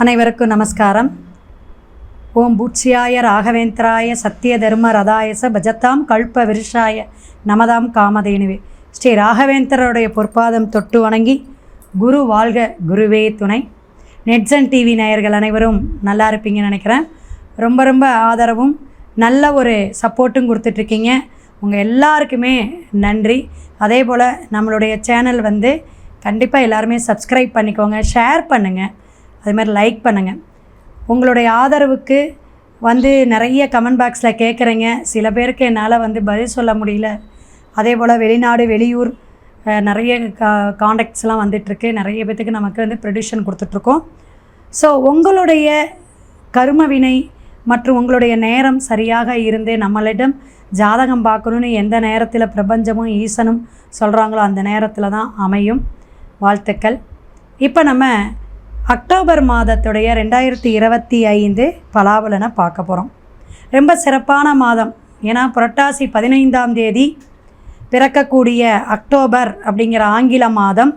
அனைவருக்கும் நமஸ்காரம். ஓம் பூட்சியாய ராகவேந்திராய சத்திய தர்ம ரதாயச பஜத்தாம் கல்ப விருஷாய நமதாம் காமதேனுவே. ஸ்ரீ ராகவேந்திரருடைய பொற்பாதம் தொட்டு வணங்கி குரு வாழ்க குருவே துணை. நெட்சன் டிவி நேயர்கள் அனைவரும் நல்லா இருப்பீங்கன்னு நினைக்கிறேன். ரொம்ப ஆதரவும் நல்ல ஒரு சப்போர்ட்டும் கொடுத்துட்ருக்கீங்க. உங்கள் எல்லாருக்குமே நன்றி. அதே போல் நம்மளுடைய சேனல் கண்டிப்பாக எல்லாருமே சப்ஸ்கிரைப் பண்ணிக்கோங்க, ஷேர் பண்ணுங்கள், அது மாதிரி லைக் பண்ணுங்கள். உங்களுடைய ஆதரவுக்கு நிறைய கமெண்ட் பாக்ஸில் கேட்குறீங்க. சில பேருக்கு என்னால் பதில் சொல்ல முடியல. அதே போல் வெளிநாடு வெளியூர் நிறைய காண்டாக்ட்ஸ்லாம் வந்துட்டுருக்கு. நிறைய பேத்துக்கு நமக்கு ப்ரொடியூஷன் கொடுத்துட்ருக்கோம். ஸோ உங்களுடைய கர்மவினை மற்றும் உங்களுடைய நேரம் சரியாக இருந்து நம்மளிடம் ஜாதகம் பார்க்கணுன்னு எந்த நேரத்தில் பிரபஞ்சமும் ஈசனும் சொல்கிறாங்களோ அந்த நேரத்தில் தான் அமையும். வாழ்த்துக்கள். இப்போ நம்ம அக்டோபர் மாதத்துடைய 2025 பலாபலனை பார்க்க போகிறோம். ரொம்ப சிறப்பான மாதம். ஏன்னா புரட்டாசி 15ஆம் தேதி பிறக்கக்கூடிய அக்டோபர் அப்படிங்கிற ஆங்கில மாதம்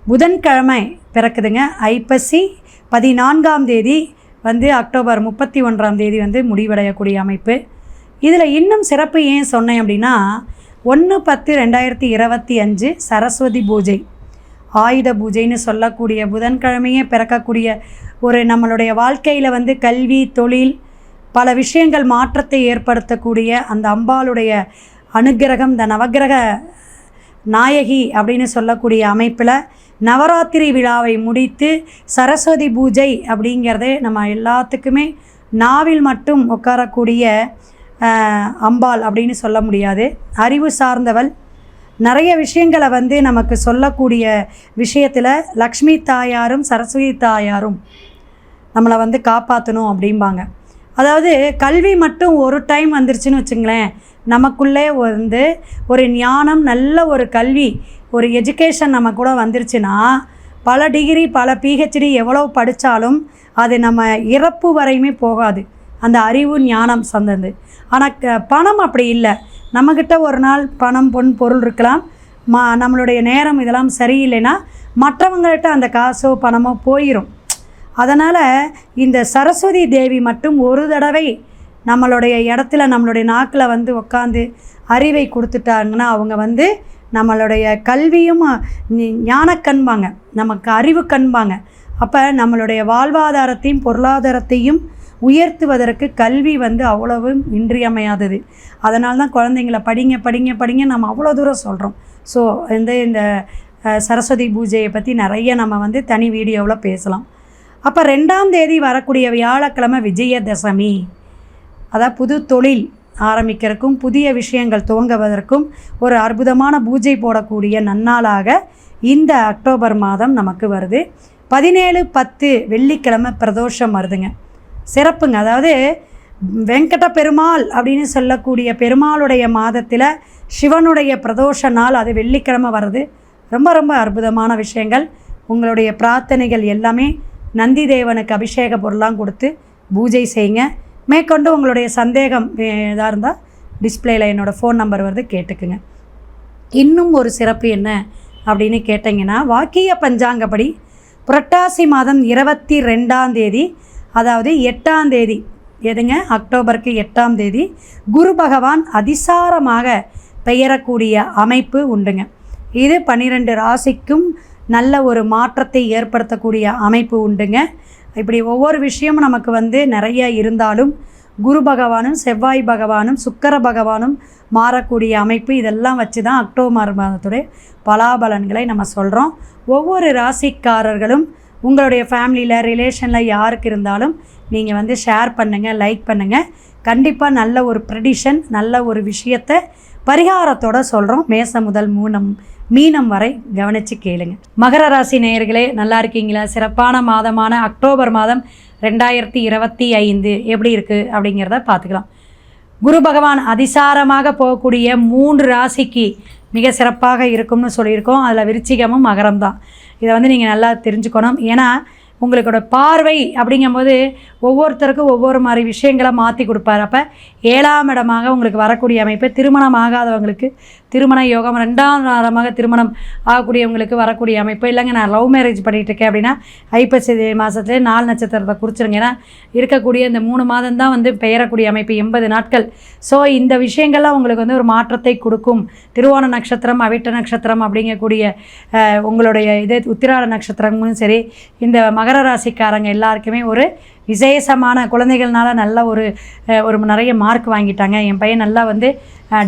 புதன்கிழமை பிறக்குதுங்க. ஐப்பசி 14ஆம் தேதி அக்டோபர் 31ஆம் தேதி முடிவடையக்கூடிய அமைப்பு. இதில் இன்னும் சிறப்பு ஏன் சொன்னேன் அப்படின்னா 1/10/2025 சரஸ்வதி பூஜை, ஆயுத பூஜைன்னு சொல்லக்கூடிய புதன்கிழமையே பிறக்கக்கூடிய ஒரு நம்மளுடைய வாழ்க்கையில் கல்வி, தொழில், பல விஷயங்கள் மாற்றத்தை ஏற்படுத்தக்கூடிய அந்த அம்பாளுடைய அனுக்கிரகம், இந்த நவக்கிரக நாயகி அப்படின்னு சொல்லக்கூடிய அமைப்பில் நவராத்திரி விழாவை முடித்து சரஸ்வதி பூஜை அப்படிங்கிறதே நம்ம எல்லாத்துக்குமே நாவில் மட்டும் உட்காரக்கூடிய அம்பாள் அப்படின்னு சொல்ல முடியாது. அறிவு சார்ந்தவள். நிறைய விஷயங்களை நமக்கு சொல்லக்கூடிய விஷயத்தில் லக்ஷ்மி தாயாரும் சரஸ்வதி தாயாரும் நம்மளை காப்பாற்றணும் அப்படிம்பாங்க. அதாவது கல்வி மட்டும் ஒரு டைம் வந்துருச்சுன்னு வச்சுங்களேன், நமக்குள்ளே ஒரு ஞானம், நல்ல ஒரு கல்வி, ஒரு எஜுகேஷன் நம்ம கூட வந்துருச்சுன்னா பல டிகிரி, பல பிஹெச்டி எவ்வளோ படித்தாலும் அது நம்ம இறப்பு வரையுமே போகாது, அந்த அறிவு ஞானம் சந்தது. ஆனால் பணம் அப்படி இல்லை. நம்மக்கிட்ட ஒரு நாள் பணம், பொன், பொருள் இருக்கலாம். நம்மளுடைய நேரம் இதெல்லாம் சரியில்லைன்னா மற்றவங்கள்ட்ட அந்த காசோ பணமோ போயிடும். அதனால் இந்த சரஸ்வதி தேவி மட்டும் ஒரு தடவை நம்மளுடைய இடத்துல, நம்மளுடைய நாக்கில் உட்காந்து அறிவை கொடுத்துட்டாங்கன்னா அவங்க நம்மளுடைய கல்வியும் ஞானக்கண்பாங்க, நமக்கு அறிவு கண்பாங்க. அப்போ நம்மளுடைய வாழ்வாதாரத்தையும் பொருளாதாரத்தையும் உயர்த்துவதற்கு கல்வி அவ்வளவு இன்றியமையாதது. அதனால தான் குழந்தைங்கள படிங்க படிங்க படிங்க நம்ம அவ்வளோ தூரம் சொல்கிறோம். ஸோ இந்த சரஸ்வதி பூஜையை பற்றி நிறைய நம்ம தனி வீடியோவில் பேசலாம். அப்போ 2ஆம் தேதி வரக்கூடிய வியாழக்கிழமை விஜயதசமி. அதாவது புது தொழில் ஆரம்பிக்கிறதுக்கும் புதிய விஷயங்கள் துவங்குவதற்கும் ஒரு அற்புதமான பூஜை போடக்கூடிய நன்னாளாக இந்த அக்டோபர் மாதம் நமக்கு வருது. 17/10 வெள்ளிக்கிழமை பிரதோஷம் வருதுங்க. சிறப்புங்க. அதாவது வெங்கட பெருமாள் அப்படின்னு சொல்லக்கூடிய பெருமாளுடைய மாதத்தில் சிவனுடைய பிரதோஷ நாள், அது வெள்ளிக்கிழமை வருது. ரொம்ப அற்புதமான விஷயங்கள். உங்களுடைய பிரார்த்தனைகள் எல்லாமே நந்தி தேவனுக்கு அபிஷேக பொருளாம் கொடுத்து பூஜை செய்யுங்க. மேற்கொண்டு உங்களுடைய சந்தேகம் எதாக இருந்தால் டிஸ்பிளேயில் என்னோடய ஃபோன் நம்பர் வருது, கேட்டுக்குங்க. இன்னும் ஒரு சிறப்பு என்ன அப்படின்னு கேட்டிங்கன்னா, வாக்கிய பஞ்சாங்கப்படி புரட்டாசி மாதம் 22ஆம் தேதி, அதாவது 8ஆம் தேதி, எதுங்க அக்டோபருக்கு 8ஆம் தேதி குரு பகவான் அதிசாரமாக பெயரக்கூடிய அமைப்பு உண்டுங்க. இது 12 ராசிக்கும் நல்ல ஒரு மாற்றத்தை ஏற்படுத்தக்கூடிய அமைப்பு உண்டுங்க. இப்படி ஒவ்வொரு விஷயமும் நமக்கு நிறைய இருந்தாலும் குரு பகவானும் செவ்வாய் பகவானும் சுக்கிர பகவானும் மாறக்கூடிய அமைப்பு, இதெல்லாம் வச்சு தான் அக்டோபர் மாதத்துடைய பலாபலன்களை நம்ம சொல்கிறோம். ஒவ்வொரு ராசிக்காரர்களும் உங்களுடைய ஃபேமிலியில், ரிலேஷனில் யாருக்கு இருந்தாலும் நீங்கள் ஷேர் பண்ணுங்கள், லைக் பண்ணுங்கள். கண்டிப்பாக நல்ல ஒரு ப்ரெடிஷன், நல்ல ஒரு விஷயத்தை பரிகாரத்தோடு சொல்கிறோம். மேசம் முதல் மீனம் வரை கவனித்து கேளுங்க. மகர ராசி நேயர்களே, நல்லா இருக்கீங்களா? சிறப்பான மாதமான அக்டோபர் மாதம் 2025 எப்படி இருக்குது அப்படிங்கிறத பார்த்துக்கலாம். குரு பகவான் அதிசாரமாக போகக்கூடிய 3 ராசிக்கு மிக சிறப்பாக இருக்கும்னு சொல்லியிருக்கோம். அதில் விருச்சிகமும் மகரம் தான். இதை நீங்கள் நல்லா தெரிஞ்சுக்கணும். ஏன்னா உங்களுக்கோட பார்வை அப்படிங்கும்போது ஒவ்வொருத்தருக்கும் ஒவ்வொரு மாதிரி விஷயங்களை மாற்றி கொடுப்பார். அப்போ 7ஆம் இடமாக உங்களுக்கு வரக்கூடிய அமைப்பு திருமணம் ஆகாதவங்களுக்கு திருமண யோகம், 2ஆம் இடமாக திருமணம் ஆகக்கூடியவங்களுக்கு வரக்கூடிய அமைப்பு. இல்லைங்க நான் லவ் மேரேஜ் பண்ணிகிட்டு இருக்கேன் அப்படின்னா ஐப்பசி மாதத்துலேயே 4 நட்சத்திரத்தை குறிச்சிருங்க. ஏன்னா இருக்கக்கூடிய இந்த 3 மாதம் தான் வந்து பெயரக்கூடிய அமைப்பு, 80 நாட்கள். ஸோ இந்த விஷயங்கள்லாம் உங்களுக்கு வந்து ஒரு மாற்றத்தை கொடுக்கும். திருவோண நட்சத்திரம், அவிட்ட நட்சத்திரம் அப்படிங்கக்கூடிய உங்களுடைய இதே உத்திராட நட்சத்திரமும் சரி, இந்த மகர ராசிக்காரங்க எல்லாருக்குமே ஒரு விசேஷமான குழந்தைகள்னால நல்ல ஒரு நிறைய மார்க் வாங்கிட்டாங்க. என் பையன் நல்லா வந்து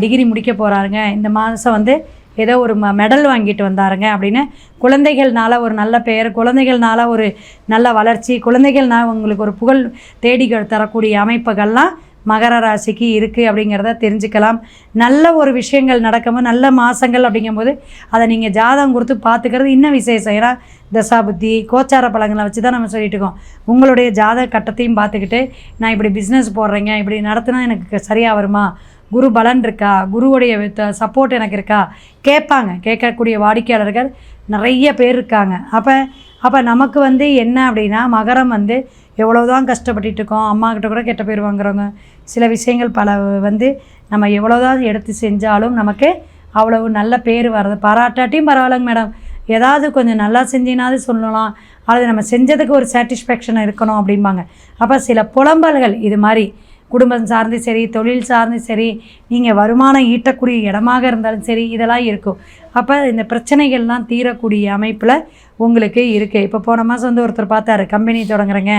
டிகிரி முடிக்க போகிறாருங்க, இந்த மாதம் வந்து ஏதோ ஒரு மெடல் வாங்கிட்டு வந்தாருங்க அப்படின்னு குழந்தைகள்னால ஒரு நல்ல பெயர், குழந்தைகள்னால ஒரு நல்ல வளர்ச்சி, குழந்தைகள்னால உங்களுக்கு ஒரு புகழ் தேடி தரக்கூடிய அமைப்புகள்லாம் மகர ராசிக்கு இருக்குது அப்படிங்கிறத தெரிஞ்சுக்கலாம். நல்ல ஒரு விஷயங்கள் நடக்கும்போது நல்ல மாதங்கள் அப்படிங்கும்போது அதை நீங்கள் ஜாதகம் கொடுத்து பார்த்துக்கிறது இன்னும் விசேஷம். ஏன்னா தசாபுத்தி கோச்சார பலங்களை வச்சு தான் நம்ம சொல்லிட்டு இருக்கோம். உங்களுடைய ஜாதக கட்டத்தையும் பார்த்துக்கிட்டு நான் இப்படி பிஸ்னஸ் போடுறேங்க, இப்படி நடத்தினா எனக்கு சரியாக வருமா, குரு பலன் இருக்கா, குருவுடைய சப்போர்ட் எனக்கு இருக்கா கேட்பாங்க. கேட்கக்கூடிய வாடிக்கையாளர்கள் நிறைய பேர் இருக்காங்க. அப்போ நமக்கு வந்து என்ன அப்படின்னா மகரம் வந்து எவ்வளோதான் கஷ்டப்பட்டுட்டு இருக்கோம், அம்மாக்கிட்ட கூட கெட்ட பேர் வாங்குறவங்க, சில விஷயங்கள் பல வந்து நம்ம எவ்வளோதான் எடுத்து செஞ்சாலும் நமக்கு அவ்வளவு நல்ல பேர் வர்றது. பாராட்டாட்டியும் பரவாயில்லைங்க மேடம், ஏதாவது கொஞ்சம் நல்லா செஞ்சினாவது சொல்லலாம், அல்லது நம்ம செஞ்சதுக்கு ஒரு சாட்டிஸ்ஃபேக்ஷன் இருக்கணும் அப்படிம்பாங்க. அப்போ சில புலம்பல்கள் இது மாதிரி குடும்பம் சார்ந்து சரி, தொழில் சார்ந்து சரி, நீங்கள் வருமானம் ஈட்டக்கூடிய இடமாக இருந்தாலும் சரி, இதெல்லாம் இருக்கும். அப்போ இந்த பிரச்சனைகள்லாம் தீரக்கூடிய அமைப்பில் உங்களுக்கு இருக்குது. இப்போ போன மாதம் வந்து ஒருத்தர் பார்த்தாரு, கம்பெனி தொடங்குறேங்க,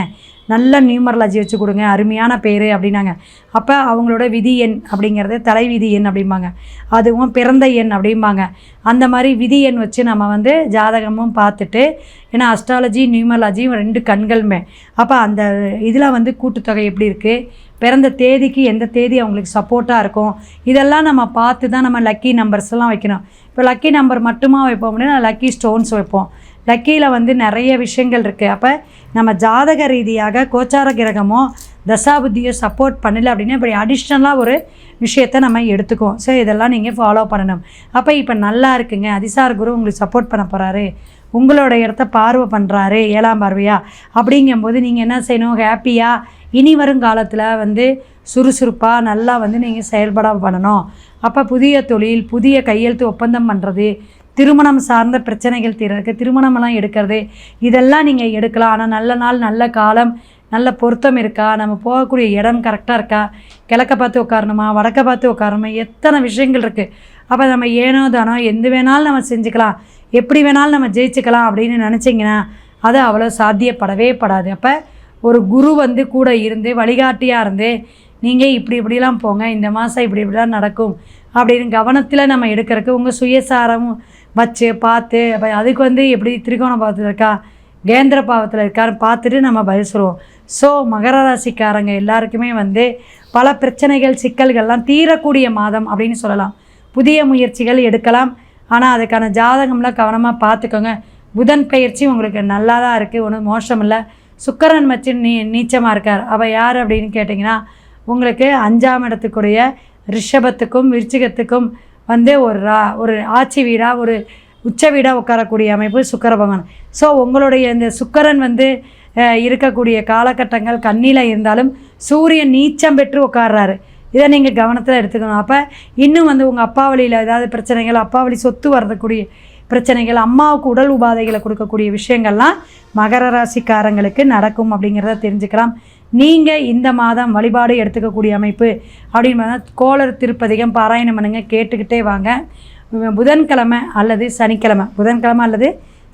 நல்ல நியூமராலஜி வச்சு கொடுங்க, அருமையான பேர் அப்படின்னாங்க. அப்போ அவங்களோட விதி எண் அப்படிங்கிறது தலை விதி எண் அப்படிம்பாங்க, அதுவும் பிறந்த எண் அப்படிம்பாங்க. அந்த மாதிரி விதி எண் வச்சு நம்ம வந்து ஜாதகமும் பார்த்துட்டு, ஏன்னா அஸ்ட்ராலஜி நியூமராலஜி 2 கண்களுமே. அப்போ அந்த இதில் வந்து கூட்டுத்தொகை எப்படி இருக்குது, பிறந்த தேதிக்கு எந்த தேதி அவங்களுக்கு சப்போர்ட்டாக இருக்கும், இதெல்லாம் நம்ம பார்த்து தான் நம்ம லக்கி நம்பர்ஸ்லாம் வைக்கணும். இப்போ லக்கி நம்பர் மட்டுமா வைப்போம் அப்படின்னா லக்கி ஸ்டோன்ஸ் வைப்போம். லக்கியில் வந்து நிறைய விஷயங்கள் இருக்குது. அப்போ நம்ம ஜாதக ரீதியாக கோச்சார கிரகமோ தசாபுத்தியோ சப்போர்ட் பண்ணல அப்படின்னா இப்படி அடிஷ்னலாக ஒரு விஷயத்தை நம்ம எடுத்துக்குவோம். ஸோ இதெல்லாம் நீங்கள் ஃபாலோ பண்ணணும். அப்போ இப்போ நல்லா இருக்குங்க, அதிசார குரு உங்களுக்கு சப்போர்ட் பண்ண போகிறாரு, உங்களோட இடத்த பார்வை பண்ணுறாரு, 7ஆம் பார்வையா, அப்படிங்கும்போது நீங்கள் என்ன செய்யணும், ஹாப்பியாக இனி வரும் காலத்தில் வந்து சுறுசுறுப்பாக நல்லா வந்து நீங்கள் செயல்பட பண்ணணும். அப்போ புதிய தொழில், புதிய கையெழுத்து ஒப்பந்தம் பண்ணுறது, திருமணம் சார்ந்த பிரச்சனைகள் தீர்றதுக்கு திருமணமெல்லாம் எடுக்கிறது, இதெல்லாம் நீங்கள் எடுக்கலாம். ஆனால் நல்ல நாள் நல்ல காலம் நல்ல பொருத்தம் இருக்கா, நம்ம போகக்கூடிய இடம் கரெக்டாக இருக்கா, கிழக்க பார்த்து உட்காரணுமா வடக்க பார்த்து உட்காரணுமா, எத்தனை விஷயங்கள் இருக்குது. அப்போ நம்ம ஏனோ தானோ எந்த வேணாலும் நம்ம செஞ்சுக்கலாம், எப்படி வேணாலும் நம்ம ஜெயிச்சுக்கலாம் அப்படின்னு நினச்சிங்கன்னா அது அவ்வளோ சாத்தியப்படவே படாது. அப்போ ஒரு குரு வந்து கூட இருந்து வழிகாட்டியாக இருந்து நீங்கள் இப்படிலாம் போங்க, இந்த மாதம் இப்படிலாம் நடக்கும் அப்படின்னு கவனத்தில் நம்ம எடுக்கிறதுக்கு உங்கள் சுயசாரமும் வச்சு பார்த்து, அப்போ அதுக்கு வந்து எப்படி திரிகோண பாவத்தில் இருக்கா கேந்திர பாவத்தில் இருக்கான்னு பார்த்துட்டு நம்ம பதில் சொல்லுவோம். ஸோ மகர ராசிக்காரங்க எல்லாருக்குமே வந்து பல பிரச்சனைகள் சிக்கல்கள்லாம் தீரக்கூடிய மாதம் அப்படின்னு சொல்லலாம். புதிய முயற்சிகள் எடுக்கலாம், ஆனால் அதுக்கான ஜாதகம்லாம் கவனமாக பார்த்துக்கோங்க. புதன் பயிற்சி உங்களுக்கு நல்லா தான் இருக்குது, ஒன்றும் மோசம் இல்லை. சுக்கிரன் வச்சு நீச்சமாக இருக்கார். அவள் யார் அப்படின்னு கேட்டிங்கன்னா உங்களுக்கு 5ஆம் இடத்துக்குடைய ரிஷபத்துக்கும் விருச்சிகத்துக்கும் வந்து ஒரு ஆட்சி வீடாக ஒரு உச்ச வீடாக உட்காரக்கூடிய அமைப்பு சுக்கிர பகவான். ஸோ உங்களுடைய இந்த சுக்கிரன் வந்து இருக்கக்கூடிய காலகட்டங்கள் கண்ணியில் இருந்தாலும் சூரியன் நீச்சம் பெற்று உட்கார்றாரு. இதை நீங்கள் கவனத்தில் எடுத்துக்கணும். அப்போ இன்னும் வந்து உங்கள் அப்பா வழியில் ஏதாவது பிரச்சனைகள், அப்பா வழி சொத்து வரக்கூடிய பிரச்சனைகள், அம்மாவுக்கு உடல் உபாதைகளை கொடுக்கக்கூடிய விஷயங்கள்லாம் மகர ராசிக்காரங்களுக்கு நடக்கும் அப்படிங்கிறத தெரிஞ்சுக்கலாம். நீங்கள் இந்த மாதம் வழிபாடு எடுத்துக்கக்கூடிய அமைப்பு அப்படின்னு பார்த்தா கோளர் திருப்பதிகம் பாராயணம் பண்ணுங்க, கேட்டுக்கிட்டே வாங்க. புதன்கிழமை அல்லது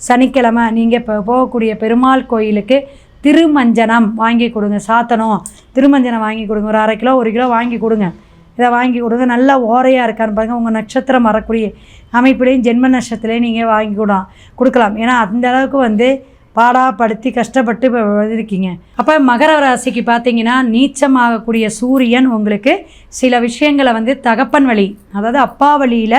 சனிக்கிழமை நீங்கள் இப்போ போகக்கூடிய பெருமாள் கோயிலுக்கு திருமஞ்சனம் வாங்கி கொடுங்க, சாத்தனம் திருமஞ்சனம் வாங்கி கொடுங்க, ஒரு 1/2 கிலோ 1 கிலோ வாங்கி கொடுங்க. இதை வாங்கி கொடுங்க, நல்லா ஓரையாக இருக்கான்னு பாருங்கள். உங்கள் நட்சத்திரம் வரக்கூடிய அமைப்புலேயும் ஜென்ம நட்சத்திரத்துலேயும் நீங்கள் வாங்கி கொடுக்கலாம். ஏன்னா அந்த அளவுக்கு வந்து பாடாப்படுத்தி கஷ்டப்பட்டு இப்போ எழுதிருக்கீங்க. அப்போ மகர ராசிக்கு பார்த்தீங்கன்னா நீச்சமாகக்கூடிய சூரியன் உங்களுக்கு சில விஷயங்களை வந்து தகப்பன் வழி, அதாவது அப்பா வழியில்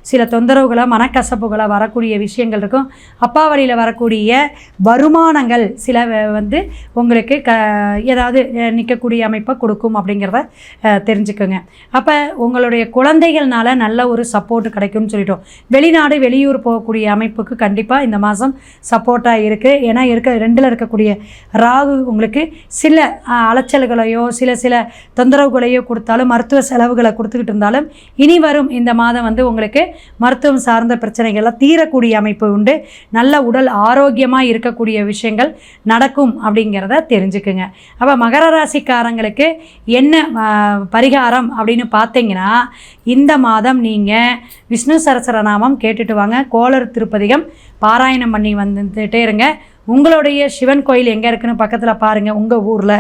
சில தொந்தரவுகளை மனக்கசப்புகளை வரக்கூடிய விஷயங்கள் இருக்கும். அப்பா வழியில் வரக்கூடிய வருமானங்கள் சில வந்து உங்களுக்கு ஏதாவது நிற்கக்கூடிய அமைப்பை கொடுக்கும் அப்படிங்கிறத தெரிஞ்சுக்கோங்க. அப்போ உங்களுடைய குழந்தைகள்னால நல்ல ஒரு சப்போர்ட் கிடைக்கும்னு சொல்லிட்டோம். வெளிநாடு வெளியூர் போகக்கூடிய அமைப்புக்கு கண்டிப்பாக இந்த மாதம் சப்போர்ட்டாக இருக்குது. ஏன்னா 2ல் இருக்கக்கூடிய ராகு உங்களுக்கு சில அலைச்சல்களையோ சில தொந்தரவுகளையோ கொடுத்தாலும், மருத்துவ செலவுகளை கொடுத்துக்கிட்டு இருந்தாலும், இனி வரும் இந்த மாதம் வந்து உங்களுக்கு மருத்துவம் சார்ந்த பிரச்சனைகள்லாம் தீரக்கூடிய அமைப்பு உண்டு. நல்ல உடல் ஆரோக்கியமாக இருக்கக்கூடிய விஷயங்கள் நடக்கும் அப்படிங்கிறத தெரிஞ்சுக்குங்க. அப்போ மகர ராசிக்காரங்களுக்கு என்ன பரிகாரம் அப்படின்னு பார்த்தீங்கன்னா, இந்த மாதம் நீங்கள் விஷ்ணு சஹஸ்ரநாமம் கேட்டுட்டு வாங்க. கோளறு திருப்பதிகம் பாராயணம் பண்ணி வந்துட்டே இருங்க. உங்களுடைய சிவன் கோயில் எங்கே இருக்குன்னு பக்கத்தில் பாருங்கள், உங்கள் ஊரில்.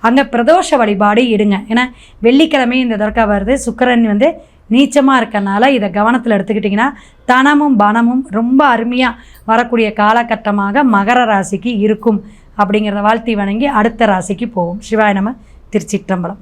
அங்கே பிரதோஷ வழிபாடு இடுங்க. ஏன்னா வெள்ளிக்கிழமை இந்த தடவை வருது, சுக்கிரன் வந்து நீச்சமாக இருக்கனால இதை கவனத்தில் எடுத்துக்கிட்டிங்கன்னா தனமும் பணமும் ரொம்ப அருமையாக வரக்கூடிய காலகட்டமாக மகர ராசிக்கு இருக்கும் அப்படிங்கிறத வாழ்த்தி வணங்கி அடுத்த ராசிக்கு போவோம். சிவாய நம. திருச்சிற்றம்பலம்.